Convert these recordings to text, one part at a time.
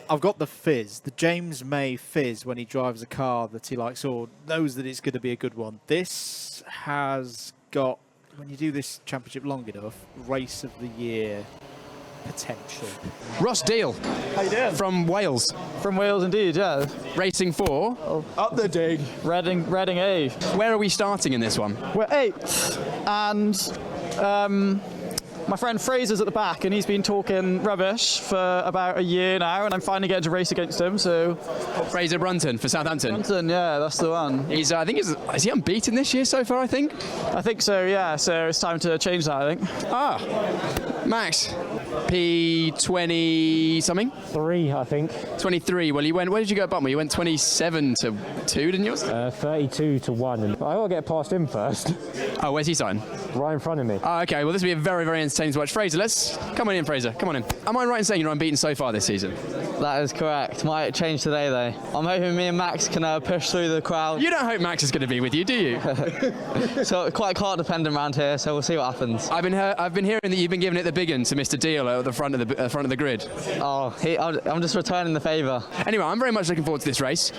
I've got the fizz, the James May fizz when he drives a car that he likes or knows that it's going to be a good one. This has got, when you do this championship long enough, race of the year potential. Ross Deal. How you doing? From Wales. From Wales indeed, yeah. Racing for? Up the dig. Reading A. Where are we starting in this one? We're 8th, and my friend Fraser's at the back, and he's been talking rubbish for about a year now, and I'm finally getting to race against him, so... Fraser Brunton for Southampton. Brunton, yeah, that's the one. He's, I think, is he unbeaten this year so far, I think? I think so, yeah, so it's time to change that, I think. Ah, Max, P20 something? 3, I think. 23. Well, you went. Where did you go at Butmore? You went 27 to 2, didn't you? 32 to 1. And I gotta get past him first. Oh, where's he starting? Right in front of me. Oh, okay. Well, this will be a very, very entertaining to watch. Fraser, come on in, Fraser. Come on in. Am I right in saying you're unbeaten so far this season? That is correct. Might change today, though. I'm hoping me and Max can push through the crowd. You don't hope Max is going to be with you, do you? So quite car dependent around here, so we'll see what happens. I've been hearing that you've been giving it the big one to Mr. Deal at the front of the grid. Oh, I'm just returning the favour. Anyway, I'm very much looking forward to this race.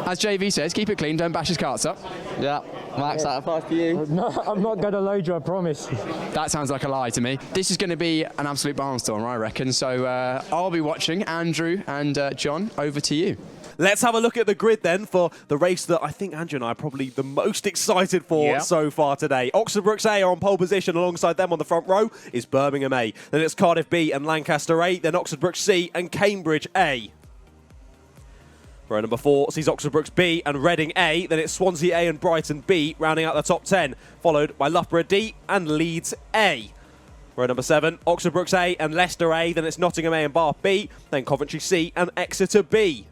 As JV says, keep it clean, don't bash his carts up. Yeah, Max, that applies for you. No, I'm not gonna load you, I promise. That sounds like a lie to me. This is going to be an absolute barnstormer, I reckon. So I'll be watching. Andrew and John, over to you. Let's have a look at the grid then for the race that I think Andrew and I are probably the most excited for so far today. Oxford Brookes A are on pole position. Alongside them on the front row is Birmingham A. Then it's Cardiff B and Lancaster A. Then Oxford Brookes C and Cambridge A. Row number 4 sees Oxford Brookes B and Reading A. Then it's Swansea A and Brighton B, rounding out the top 10, followed by Loughborough D and Leeds A. Row number 7, Oxford Brookes A and Leicester A. Then it's Nottingham A and Bath B. Then Coventry C and Exeter B.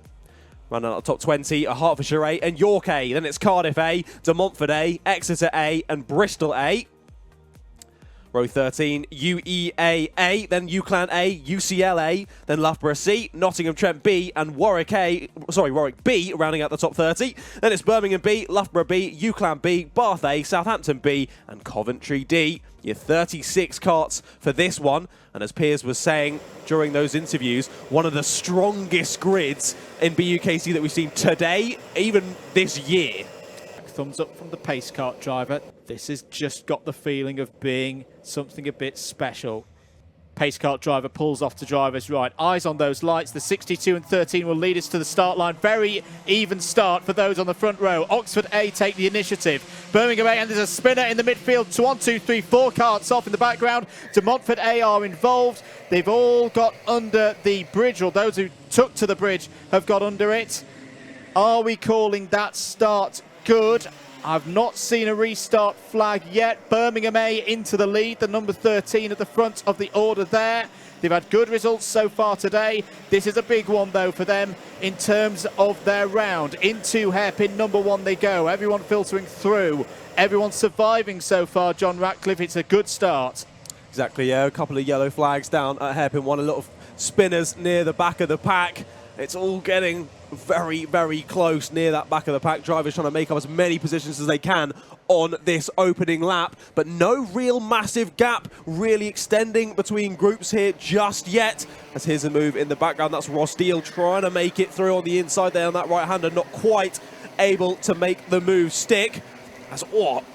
Running out the top 20 are Hertfordshire A and York A. Then it's Cardiff A, De Montfort A, Exeter A and Bristol A. Row 13, UEA A, then UCLan A, UCL A, then Loughborough C, Nottingham Trent B and Warwick B, rounding out the top 30. Then it's Birmingham B, Loughborough B, UCLan B, Bath A, Southampton B and Coventry D. Your 36 carts for this one. And as Piers was saying during those interviews, one of the strongest grids in BUKC that we've seen today, even this year. Thumbs up from the pace kart driver. This has just got the feeling of being something a bit special. Pace kart driver pulls off to driver's right. Eyes on those lights. The 62 and 13 will lead us to the start line. Very even start for those on the front row. Oxford A take the initiative. Birmingham A, and there's a spinner in the midfield. 1, 2, 3, 4 carts off in the background. De Montfort A are involved. They've all got under the bridge, or those who took to the bridge have got under it. Are we calling that start good? I've not seen a restart flag yet. Birmingham A into the lead, the number 13 at the front of the order there. They've had good results so far today. This is a big one, though, for them in terms of their round. Into hairpin number 1 they go. Everyone filtering through. Everyone surviving so far, John Ratcliffe. It's a good start. Exactly, yeah. A couple of yellow flags down at hairpin 1. A lot of spinners near the back of the pack. It's all getting very, very close near that back of the pack. Drivers trying to make up as many positions as they can on this opening lap, but no real massive gap really extending between groups here just yet. As here's a move in the background, that's Ross Deal trying to make it through on the inside there on that right-hander, not quite able to make the move stick. That's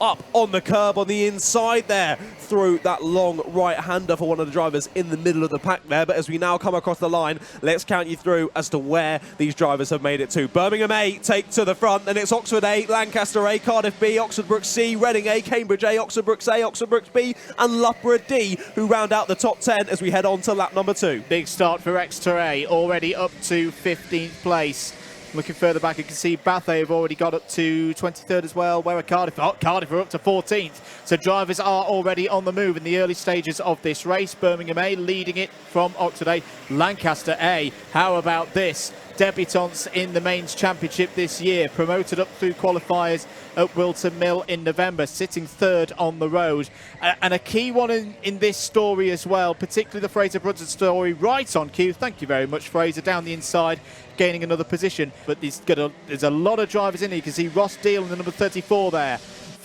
up on the curb on the inside there through that long right-hander for one of the drivers in the middle of the pack there. But as we now come across the line, let's count you through as to where these drivers have made it to. Birmingham A take to the front, then it's Oxford A, Lancaster A, Cardiff B, Oxford Brookes C, Reading A, Cambridge A, Oxford Brookes A, Oxford Brookes B and Loughborough D, who round out the top 10 as we head on to lap number 2. Big start for Exeter A, already up to 15th place. Looking further back, you can see Bath A have already got up to 23rd as well. Where are Cardiff? Oh, Cardiff are up to 14th. So drivers are already on the move in the early stages of this race. Birmingham A leading it from Oxford A. Lancaster A, how about this? Debutants in the Mains Championship this year, promoted up through qualifiers at Wilton Mill in November, sitting 3rd on the road. And a key one in this story as well, particularly the Fraser Brunton story, right on cue. Thank you very much, Fraser, down the inside, gaining another position. But there's a lot of drivers in here. You can see Ross Deal in the number 34 there.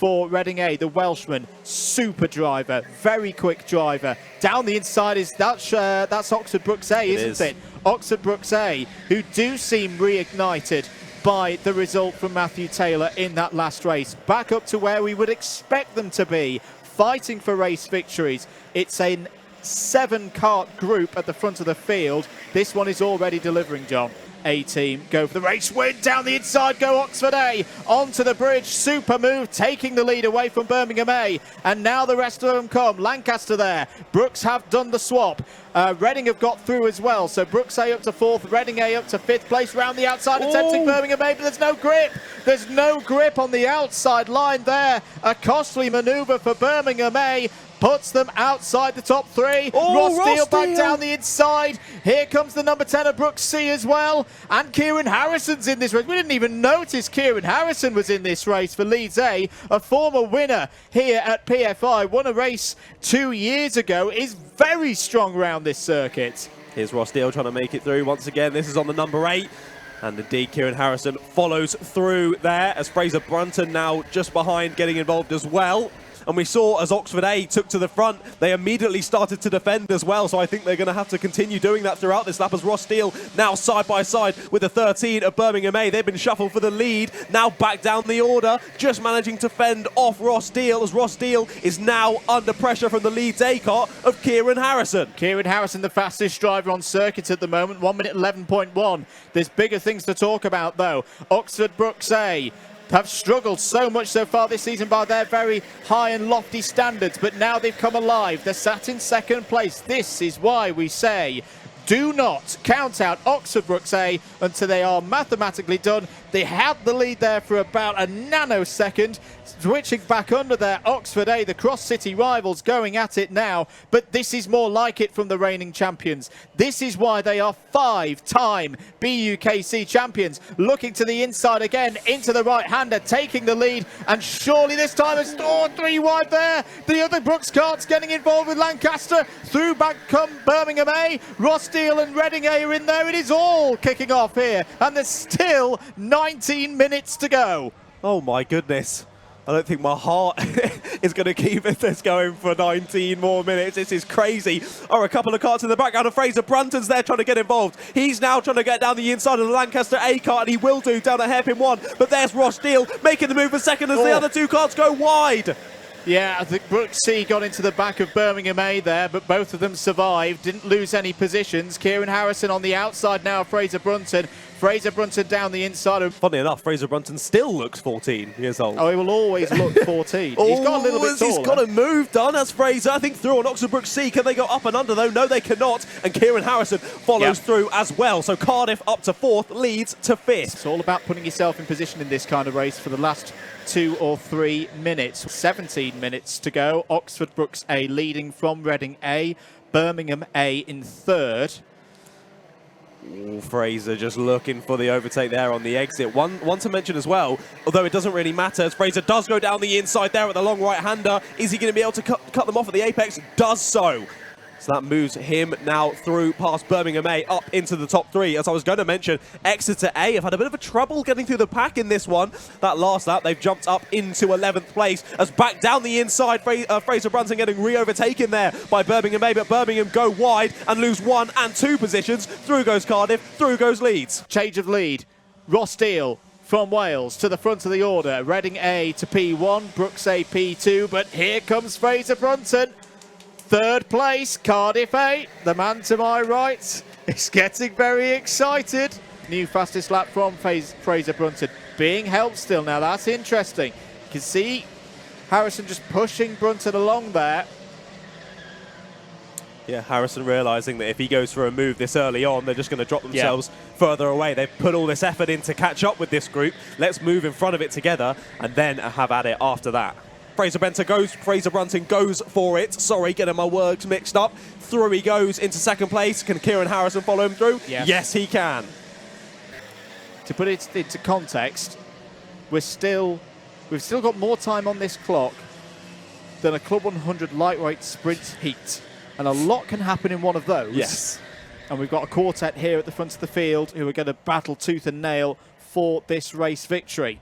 for Reading A, the Welshman, super driver, very quick driver. Down the inside is that's Oxford Brookes A, isn't it? Oxford Brookes A, who do seem reignited by the result from Matthew Taylor in that last race. Back up to where we would expect them to be, fighting for race victories. It's a 7-kart group at the front of the field. This one is already delivering, John. A-team go for the race win. Down the inside go Oxford A. Onto the bridge. Super move, taking the lead away from Birmingham A. And now the rest of them come. Lancaster there. Brookes have done the swap. Reading have got through as well. So Brookes A up to 4th. Reading A up to 5th place. Round the outside, attempting Birmingham A, but there's no grip. There's no grip on the outside line there. A costly manoeuvre for Birmingham A. Puts them outside the top 3. Ross Steele back down the inside. Here comes the number 10 of Brookes C as well. And Kieran Harrison's in this race. We didn't even notice Kieran Harrison was in this race for Leeds A. A former winner here at PFI. Won a race 2 years ago. Is very strong around this circuit. Here's Ross Steele trying to make it through once again. This is on the number 8. And indeed, Kieran Harrison follows through there as Fraser Brunton now just behind, getting involved as well. And we saw as Oxford A took to the front, they immediately started to defend as well. So I think they're going to have to continue doing that throughout this lap as Ross Steele now side by side with the 13 of Birmingham A. They've been shuffled for the lead, now back down the order, just managing to fend off Ross Steele as Ross Steele is now under pressure from the Leeds A car of Kieran Harrison. Kieran Harrison, the fastest driver on circuit at the moment, 1 minute 11.1. There's bigger things to talk about though. Oxford Brookes A have struggled so much so far this season by their very high and lofty standards, but now they've come alive. They're sat in 2nd place. This is why we say do not count out Oxford Brookes A until they are mathematically done. They had the lead there for about a nanosecond. Switching back under there, Oxford A, the cross-city rivals, going at it now. But this is more like it from the reigning champions. This is why they are 5-time BUKC champions. Looking to the inside again, into the right-hander, taking the lead. And surely this time it's 3 wide there. The other Brookes karts getting involved with Lancaster. Through back come Birmingham A. Ross Steele and Reading A are in there. It is all kicking off here. And there's still 19 minutes to go. Oh my goodness. I don't think my heart is going to keep this going for 19 more minutes. This is crazy. A couple of karts in the background of Fraser Brunton's there trying to get involved. He's now trying to get down the inside of the Lancaster A kart, and he will do down a hairpin 1. But there's Ross Steele making the move for 2nd as the other 2 karts go wide. Yeah, I think Brookes C got into the back of Birmingham A there, but both of them survived, didn't lose any positions. Kieran Harrison on the outside now, Fraser Brunton. Fraser Brunton down the inside. Funny enough, Fraser Brunton still looks 14 years old. Oh, he will always look 14. He's got a little bit taller. He's got a move done as Fraser, I think, through on Oxford Brookes C. Can they go up and under though? No, they cannot. And Kieran Harrison follows through as well. So Cardiff up to 4th, Leeds to 5th. It's all about putting yourself in position in this kind of race for the last 2 or 3 minutes. 17 minutes to go. Oxford Brookes A leading from Reading A. Birmingham A in 3rd. Fraser just looking for the overtake there on the exit. One to mention as well, although it doesn't really matter, as Fraser does go down the inside there at the long right-hander. Is he going to be able to cut them off at the apex? Does so. So that moves him now through past Birmingham A up into the top 3. As I was going to mention, Exeter A have had a bit of a trouble getting through the pack in this one. That last lap, they've jumped up into 11th place as back down the inside, Fraser Brunton getting re-overtaken there by Birmingham A, but Birmingham go wide and lose 1 and 2 positions. Through goes Cardiff, through goes Leeds. Change of lead. Ross Steele from Wales to the front of the order. Reading A to P1, Brookes A P2, but here comes Fraser Brunton. 3rd place, Cardiff A. The man to my right is getting very excited. New fastest lap from Fraser Brunton. Being helped still now, that's interesting. You can see Harrison just pushing Brunton along there. Yeah, Harrison realising that if he goes for a move this early on, they're just going to drop themselves further away. They've put all this effort in to catch up with this group. Let's move in front of it together and then have at it after that. Fraser Brunton goes for it. Sorry, getting my words mixed up. Through he goes into 2nd place. Can Kieran Harrison follow him through? Yes, he can. To put it into context, we've still got more time on this clock than a Club 100 lightweight sprint heat. And a lot can happen in one of those. Yes. And we've got a quartet here at the front of the field who are going to battle tooth and nail for this race victory.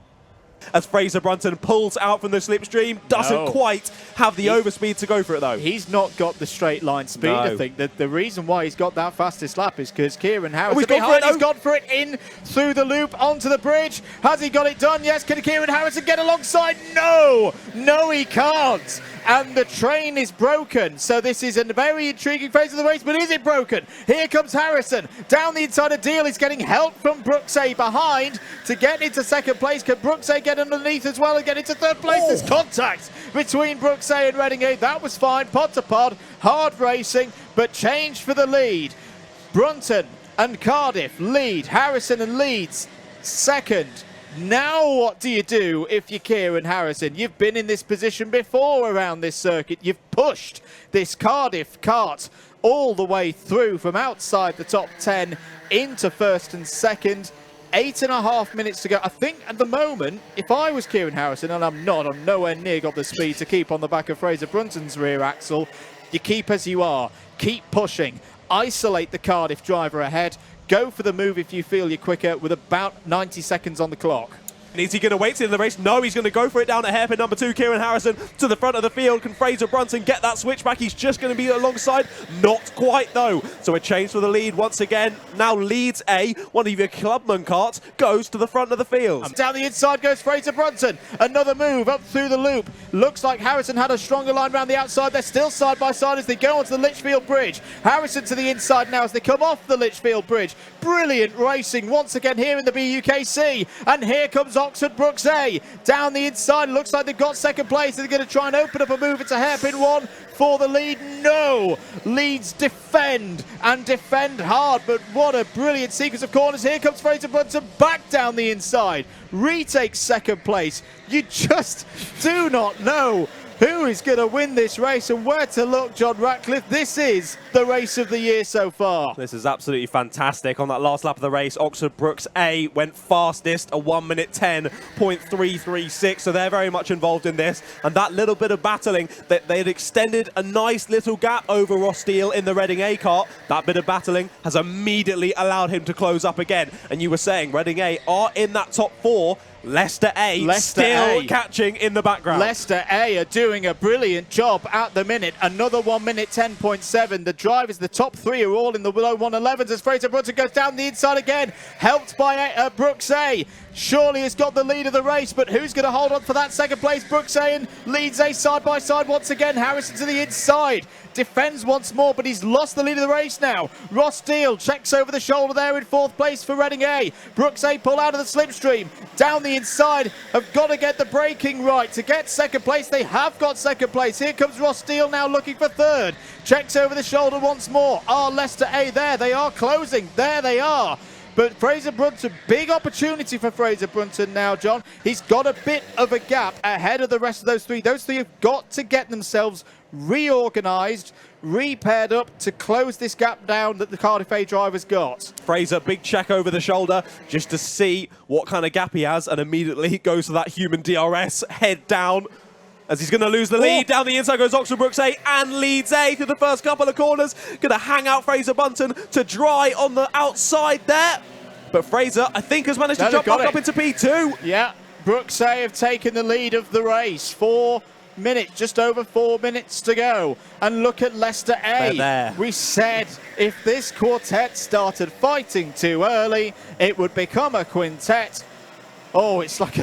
as Fraser Brunton pulls out from the slipstream. Doesn't quite have the overspeed to go for it, though. He's not got the straight line speed, I think. The reason why he's got that fastest lap is because Kieran Harrison he's gone for it in through the loop onto the bridge. Has he got it done? Yes. Can Kieran Harrison get alongside? No! No, he can't. And the train is broken. So this is a very intriguing phase of the race, but is it broken? Here comes Harrison. Down the inside of Deal. He's getting help from BUKC behind to get into second place. Can BUKC get underneath as well and get into third place? There's contact between BUKC and Reading 8. That was fine. Pod to pod. Hard racing, but change for the lead. Brunton and Cardiff lead. Harrison and Leeds second. Now what do you do if you're Kieran Harrison? You've been in this position before around this circuit. You've pushed this Cardiff kart all the way through from outside the top 10 into first and second. 8.5 minutes to go. I think at the moment, if I was Kieran Harrison, and I'm nowhere near got the speed to keep on the back of Fraser Brunton's rear axle, you keep as you are. Keep pushing. Isolate the Cardiff driver ahead. Go for the move if you feel you're quicker with about 90 seconds on the clock. And is he going to wait till the race? No, he's going to go for it down at hairpin number 2. Kieran Harrison to the front of the field. Can Fraser Brunton get that switchback? He's just going to be alongside. Not quite, though. So a change for the lead once again. Now Leeds A, one of your clubman karts, goes to the front of the field. Down the inside goes Fraser Brunton. Another move up through the loop. Looks like Harrison had a stronger line around the outside. They're still side by side as they go onto the Lichfield Bridge. Harrison to the inside now as they come off the Lichfield Bridge. Brilliant racing once again here in the BUKC. And here comes Oxford BUKC down the inside. Looks like they've got second place. They're going to try and open up a move. It's a hairpin one for the lead. No! Leeds defend and defend hard, but what a brilliant sequence of corners. Here comes Fraser Brunton back down the inside. Retakes second place. You just do not know who is going to win this race and where to look, John Ratcliffe. This is the race of the year so far. This is absolutely fantastic. On that last lap of the race, Oxford BUKC went fastest, a 1:10.336, so they're very much involved in this. And that little bit of battling, they had extended a nice little gap over Ross Steele in the Reading A kart. That bit of battling has immediately allowed him to close up again. And you were saying Reading A are in that top 4. Leicester A still catching in the background. Leicester A are doing a brilliant job at the minute. Another 1:10.7. The drivers, the top 3 are all in the below 1:11s as Fraser Brunton goes down the inside again. Helped by BUKC. Surely has got the lead of the race, but who's going to hold on for that second place? BUKC and Leeds A side by side once again. Harrison to the inside. Defends once more, but he's lost the lead of the race now. Ross Steele checks over the shoulder there in 4th place for Reading A. BUKC pull out of the slipstream. Down the inside, have got to get the braking right to get second place. They have got second place. Here comes Ross Steele now looking for 3rd. Checks over the shoulder once more. Leicester A there. They are closing. There they are. But Fraser Brunton, big opportunity for Fraser Brunton now, John. He's got a bit of a gap ahead of the rest of those 3. Those 3 have got to get themselves reorganised, repaired up to close this gap down that the Cardiff A drivers got. Fraser, big check over the shoulder just to see what kind of gap he has, and immediately goes to that human DRS, head down, as he's going to lose the lead. Down the inside goes Oxford BUKC and Leeds A through the first couple of corners. Going to hang out Fraser Brunton to dry on the outside there. But Fraser, I think, has managed to jump back up into P2. Yeah, BUKC have taken the lead of the race. 4 minutes, just over 4 minutes to go. And look at Leicester A. There. We said if this quartet started fighting too early, it would become a quintet. Oh, it's like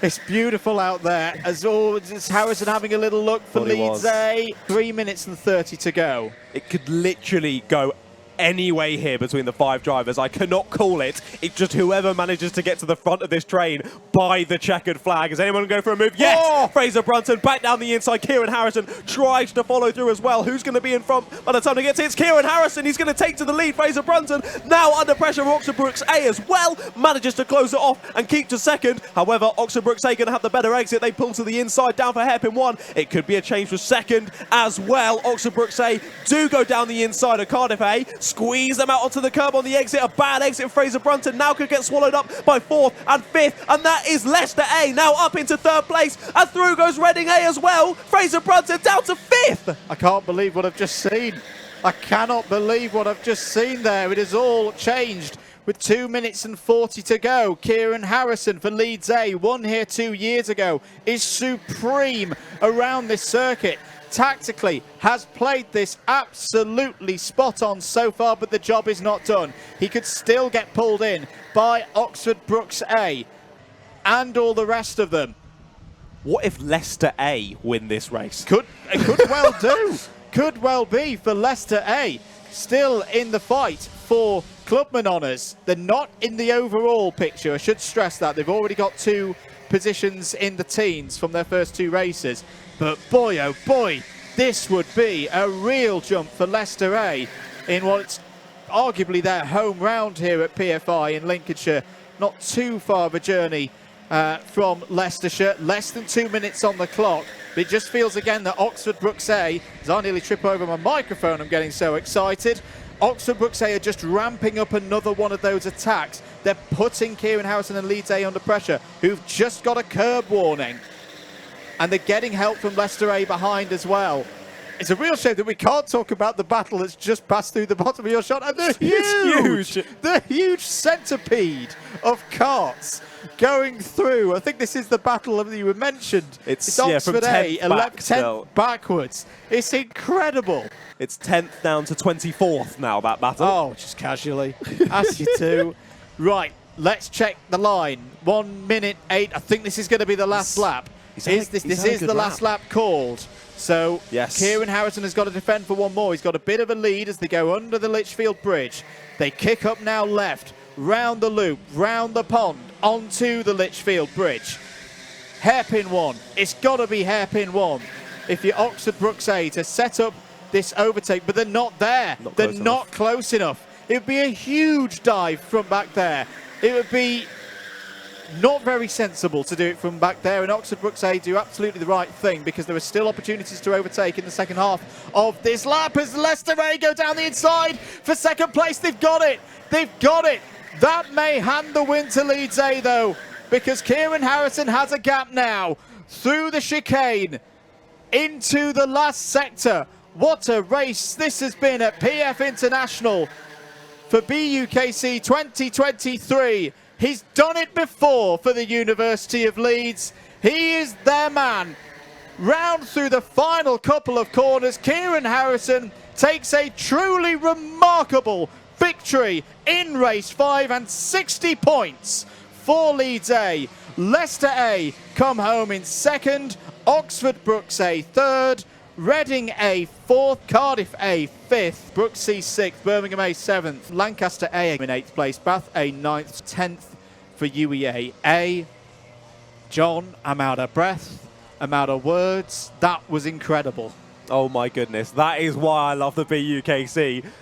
it's beautiful out there. As always, it's Harrison having a little look for Leeds A. 3 minutes and 30 to go. It could literally go any way here between the 5 drivers. I cannot call it. It's just whoever manages to get to the front of this train by the checkered flag. Is anyone going to go for a move? Yes! Fraser Brunton back down the inside. Kieran Harrison tries to follow through as well. Who's going to be in front by the time he gets it? It's Kieran Harrison. He's going to take to the lead. Fraser Brunton now under pressure. Oxford BUKC as well manages to close it off and keep to second. However, Oxford BUKC going to have the better exit. They pull to the inside down for hairpin 1. It could be a change for second as well. Oxford BUKC do go down the inside of Cardiff A. Squeeze them out onto the curb on the exit. A bad exit. Fraser Brunton now could get swallowed up by 4th and 5th, and that is Leicester A now up into 3rd place, and through goes Reading A as well. Fraser Brunton down to 5th. I can't believe what I've just seen. I cannot believe what I've just seen there. It has all changed with 2 minutes and 40 to go. Kieran Harrison for Leeds A, won here 2 years ago, is supreme around this circuit. Tactically has played this absolutely spot on so far, but the job is not done. He could still get pulled in by Oxford Brookes A and all the rest of them. What if Leicester A win this race? Could well do. Could well be for Leicester A. Still in the fight for clubman honours. They're not in the overall picture. I should stress that. They've already got 2 positions in the teens from their first 2 races. But boy, oh boy, this would be a real jump for Leicester A in what's arguably their home round here at PFI in Lincolnshire. Not too far of a journey from Leicestershire. Less than 2 minutes on the clock. But it just feels again that Oxford Brookes A, as I nearly trip over my microphone, I'm getting so excited. Oxford Brookes A are just ramping up another one of those attacks. They're putting Kieran Harrison and Leeds A under pressure, who've just got a curb warning. And they're getting help from Leicester A behind as well. It's a real shame that we can't talk about the battle that's just passed through the bottom of your shot. And the huge centipede of carts going through. I think this is the battle that you mentioned. It's Oxford A, 10th backwards. It's incredible. It's 10th down to 24th now, that battle. Oh, just casually, as you do. Right, let's check the line. 1 minute 8. I think this is going to be the last lap. This is the last lap called. So yes. Kieran Harrison has got to defend for one more. He's got a bit of a lead as they go under the Lichfield Bridge. They kick up now left, round the loop, round the pond, onto the Lichfield Bridge. Hairpin one. It's got to be hairpin one if you're Oxford Brookes A to set up this overtake, but they're not there. They're not close enough. It would be a huge dive from back there. It would be not very sensible to do it from back there, and Oxford Brookes A do absolutely the right thing because there are still opportunities to overtake in the second half of this lap as Leicester A go down the inside for second place. They've got it. They've got it. That may hand the win to Leeds A though, because Kieran Harrison has a gap now through the chicane into the last sector. What a race this has been at PF International for BUKC 2023. He's done it before for the University of Leeds. He is their man. Round through the final couple of corners, Kieran Harrison takes a truly remarkable victory in race 5 and 60 points for Leeds A. Leicester A come home in second, Oxford Brookes A third, Reading A 4th, Cardiff A 5th, Brookes C 6th, Birmingham A 7th, Lancaster A in 8th place, Bath A 9th, 10th for UEA A. John, I'm out of breath, I'm out of words. That was incredible. Oh my goodness, that is why I love the BUKC.